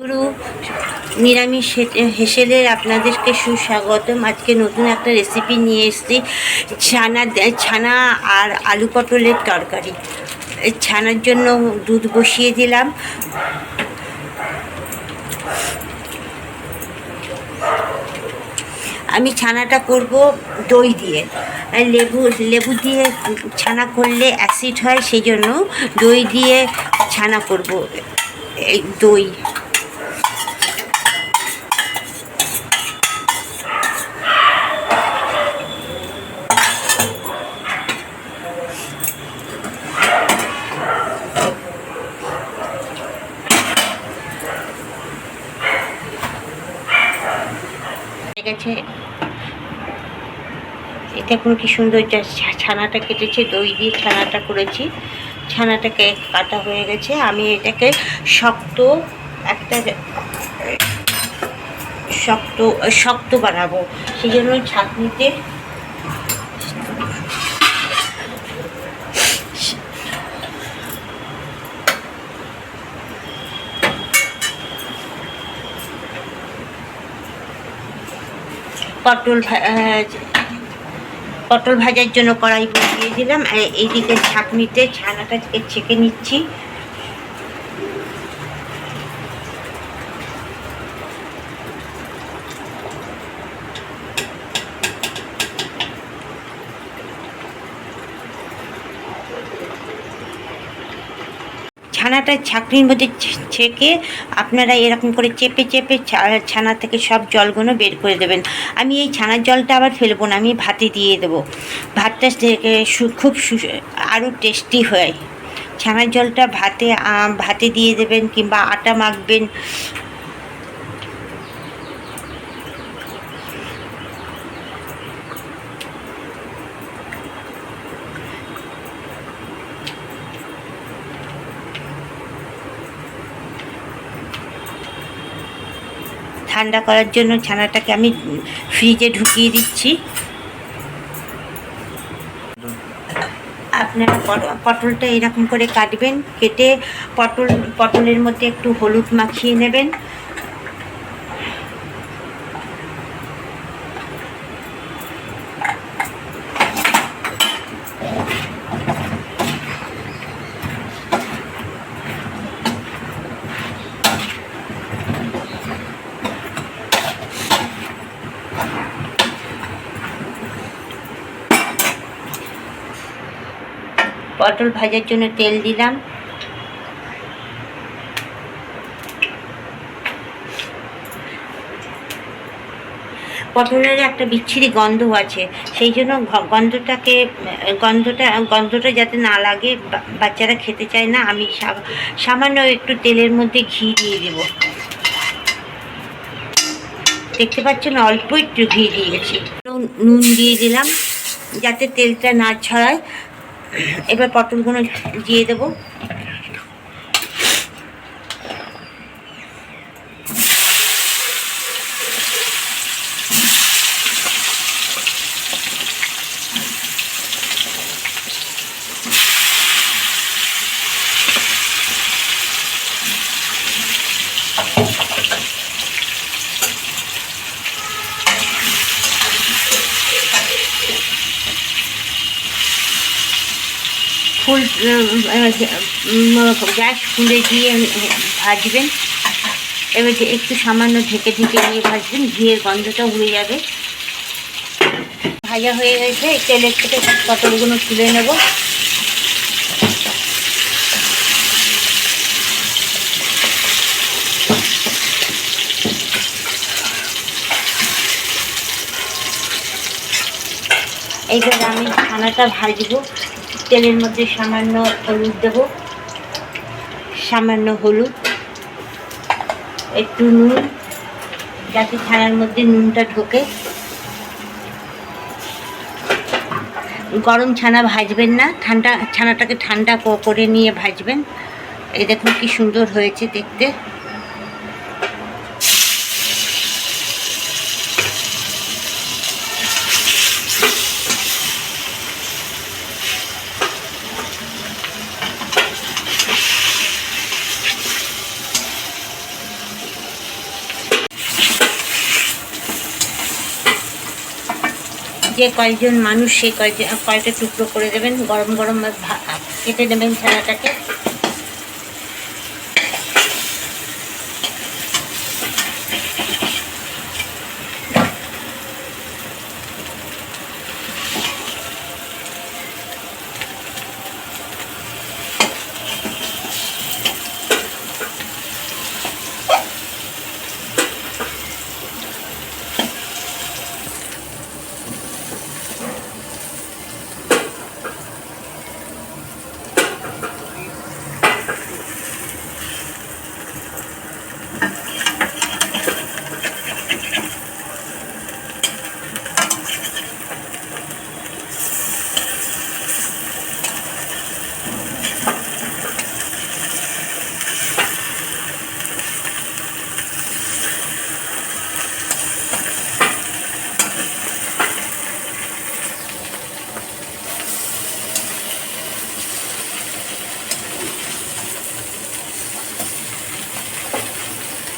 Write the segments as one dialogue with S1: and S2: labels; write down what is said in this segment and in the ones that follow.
S1: গুরু নিরামিষ হেসেলের আপনাদেরকে সুস্বাগতম। আজকে নতুন একটা রেসিপি নিয়ে এসেছি, ছানা আর আলু পটলের তরকারি। ছানার জন্য দুধ বসিয়ে দিলাম। আমি ছানাটা করব দই দিয়ে। লেবু দিয়ে ছানা করলে অ্যাসিড হয়, সেই জন্য দই দিয়ে ছানা করব। এই দই গেছে। এটা এখন কি সুন্দর ছানাটা কেটেছে, দই দিয়ে ছানাটা করেছি। ছানাটাকে কাটা হয়ে গেছে। আমি এটাকে শক্ত একটা শক্ত বানাবো, সেই জন্য ছাঁকনিতে পটল ভাজার জন্য কড়াই বসিয়ে দিলাম। এইদিকে ছাঁকনিতে ছানাটাকে ছেঁকে নিচ্ছি। ছানাটা ছাঁকনির মধ্যে ছেঁকে আপনারা এরকম করে চেপে চেপে ছানা থেকে সব জলগুলো বের করে দেবেন। আমি এই ছানার জলটা আবার ফেলবো না, আমি ভাতে দিয়ে দেবো। ভাতটা খুব আরও টেস্টি হয়। ছানার জলটা ভাতে দিয়ে দেবেন, কিংবা আটা মাখবেন। ঠান্ডা করার জন্য ছানাটাকে আমি ফ্রিজে ঢুকিয়ে দিচ্ছি। আপনারা পটলটা এরকম করে কাটবেন। কেটে পটলের মধ্যে একটু হলুদ মাখিয়ে নেবেন। পটল ভাজার জন্য তেল দিলাম। পটলের একটা বিচ্ছিরি গন্ধ আছে, সেই জন্য গন্ধটা যাতে না লাগে, বাচ্চারা খেতে চায় না, আমি সামান্য একটু তেলের মধ্যে ঘি দিয়ে দেব। দেখতে পাচ্ছেন, অল্প একটু ঘি দিয়ে গেছি। নুন দিয়ে দিলাম যাতে তেলটা না ছড়ায়। এবার পটলগুলো দিয়ে দেবো। গ্যাস ফুলে দিয়ে ভাজবেন। এবার একটু সামান্য ঢেকে নিয়ে ভাজবেন, ঘিয়ের গন্ধটা উড়ে যাবে। ভাজা হয়ে গেছে, তেলের থেকে পটলগুলো তুলে নেব। এইবার আমি ছানাটা ভাজবো। তেলের মধ্যে সামান্য হলুদ দেব, একটু নুন, যাতে ছানার মধ্যে নুনটা ঢোকে। গরম ছানা ভাজবেন না, ছানাটাকে ঠান্ডা করে নিয়ে ভাজবেন। এই দেখুন কি সুন্দর হয়েছে দেখতে। যে কয়েকজন মানুষ সেই কয়টা টুকরো করে দেবেন, গরম গরম কেটে দেবেন ছানাটাকে।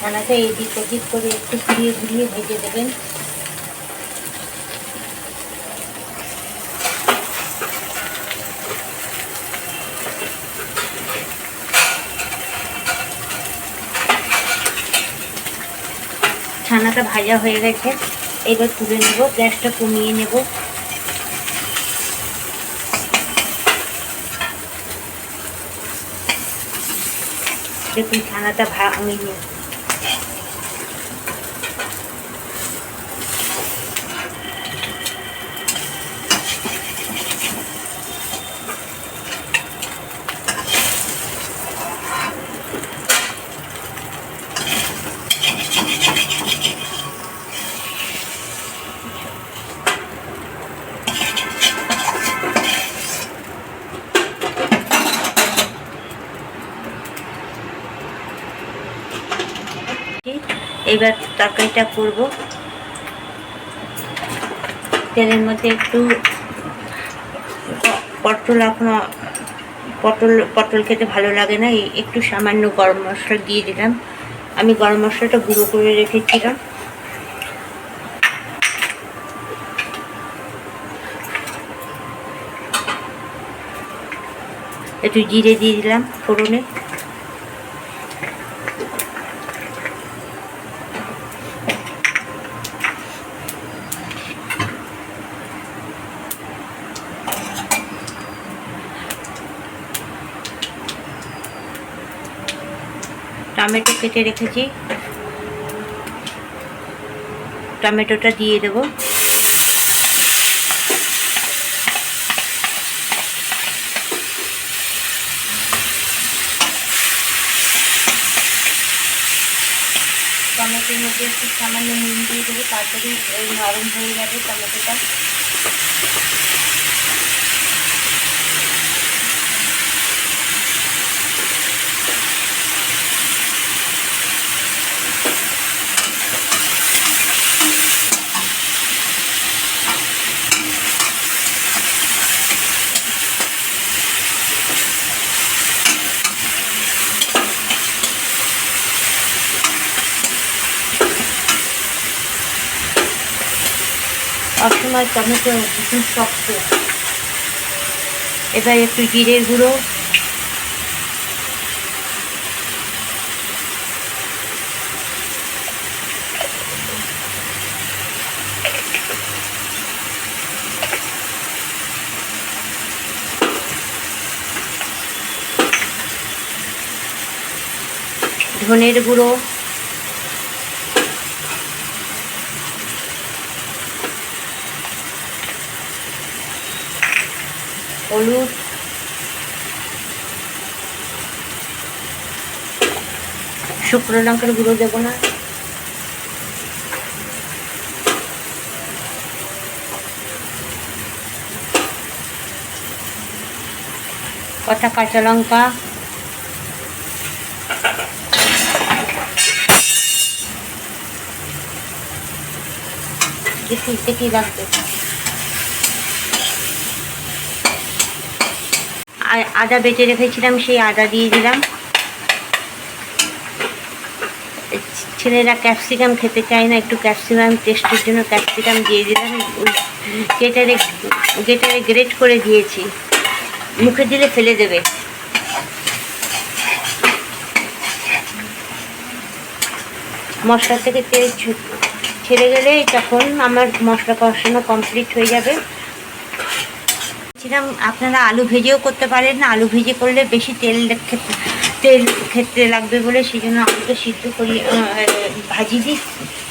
S1: ছানাটা এদিক ওদিক করে একটু ঘুরিয়ে ঘুরিয়ে ভেজে দেবেন। ছানাটা ভাজা হয়ে গেছে, এবার তুলে নেব, গ্যাসটা কমিয়ে নেব। দেখুন ছানাটা ভাঙিয়ে এবার তরকারিটা করব। তেলের মধ্যে একটু পটল, এখনো পটল খেতে ভালো লাগে না, একটু সামান্য গরম মশলা দিয়ে দিলাম। আমি গরম মশলাটা গুঁড়ো করে রেখেছিলাম। একটু জিরে দিয়ে দিলাম ফোড়নে। টমেটো কেটে রেখেছি, টমেটোটা দিয়ে দেব। টমেটোর মধ্যে একটু সামান্য নুন দিয়ে দেবো, তাড়াতাড়ি নরম হয়ে যাবে টমেটোটা। সবসময় টমেটো ভীষণ শক্ত। এবার একটু জিরের গুঁড়ো, ধনের গুঁড়ো, হলুদ, শুকনো লঙ্কার গুঁড়ো দেবো না, কটা কাঁচা লঙ্কা, দেখি লাগবে। আর আদা বেটে রেখেছিলাম, সেই আদা দিয়ে দিলাম। ছেলেরা ক্যাপসিকাম খেতে চায় না, একটু ক্যাপসিকাম টেস্টের জন্য ক্যাপসিকাম দিয়ে দিলাম। গেটারে গেটারে গ্রেট করে দিয়েছি, মুখে দিলে ফেলে দেবে। মশলা থেকে তেল ছেড়ে গেলে তখন আমার মশলা কষানো কমপ্লিট হয়ে যাবে। আপনারা আলু ভেজেও করতে পারেন, আলু ভেজে করলে বেশি তেল খেতে লাগবে বলে সেই জন্য আলুটা সিদ্ধ করি,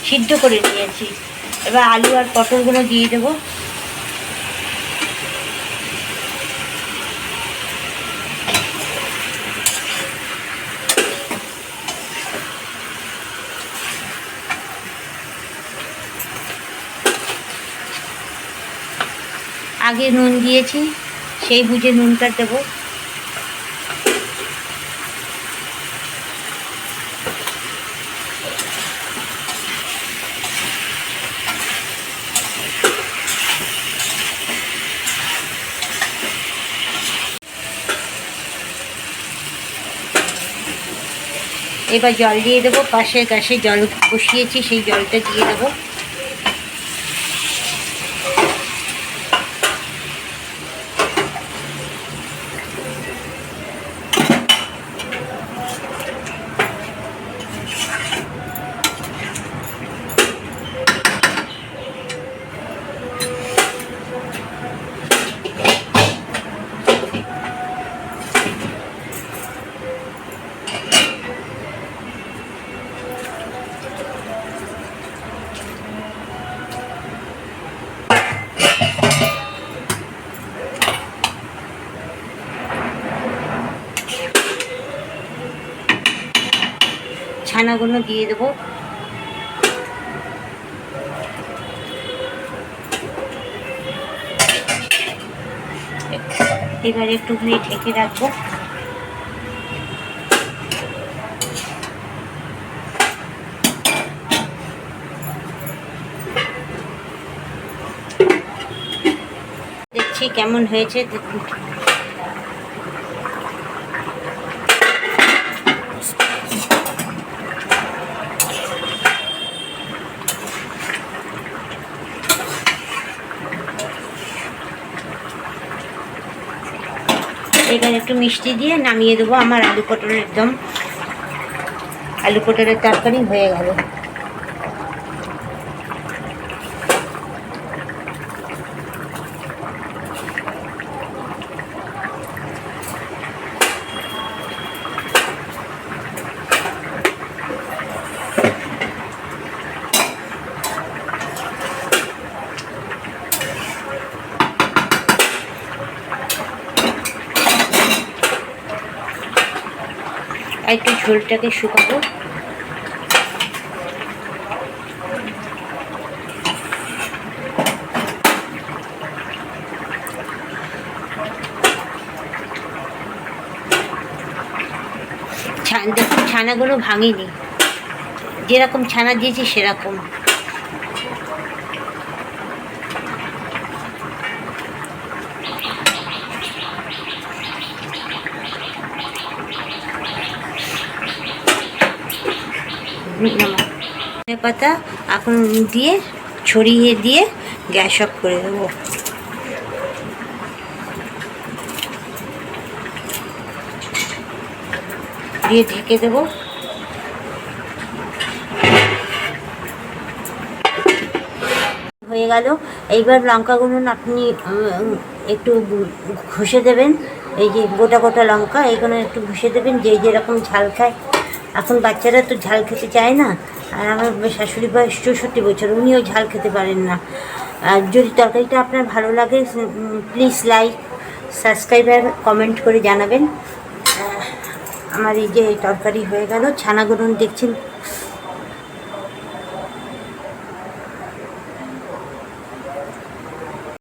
S1: সিদ্ধ করে নিয়েছি। এবার আলু আর পটলগুলো দিয়ে দেবো। আগে নুন দিয়েছি, সেই বুঝে নুনটা দেবো। এবার জল দিয়ে দেবো, পাশে গ্যাসে জল বসিয়েছি, সেই জলটা দিয়ে দেবো। ছানাগুলো দিয়ে দেবো। এবার একটুখানি ঢেকে রাখবো। দেখছি কেমন হয়েছে। এবার একটু মিষ্টি দিয়ে নামিয়ে দেবো। আমার আলু পটলের তরকারি হয়ে গেল। একটু ঝোলটাকে শুকাবো। দেখুন ছানাগুলো ভাঙিনি, যেরকম ছানা দিয়েছি সেরকম। ধনে পাতা এখন দিয়ে ছড়িয়ে দিয়ে গ্যাস অফ করে দেবো। দিয়ে ঢেকে দেবো। হয়ে গেল। এইবার লঙ্কাগুলো আপনি একটু ঘষে দেবেন। এই যে গোটা গোটা লঙ্কা, এইগুলো একটু ঘষে দেবেন। যে যেরকম ঝাল খায়, এখন বাচ্চারা তো ঝাল খেতে চায় না। আর আমার শাশুড়ি বয়স 64 বছর, উনিও ঝাল খেতে পারেন না। আর যদি তরকারিটা আপনার ভালো লাগে, প্লিজ লাইক, সাবস্ক্রাইব আর কমেন্ট করে জানাবেন। আমার এই যে তরকারি হয়ে গেল। ছানাগুলো দেখছেন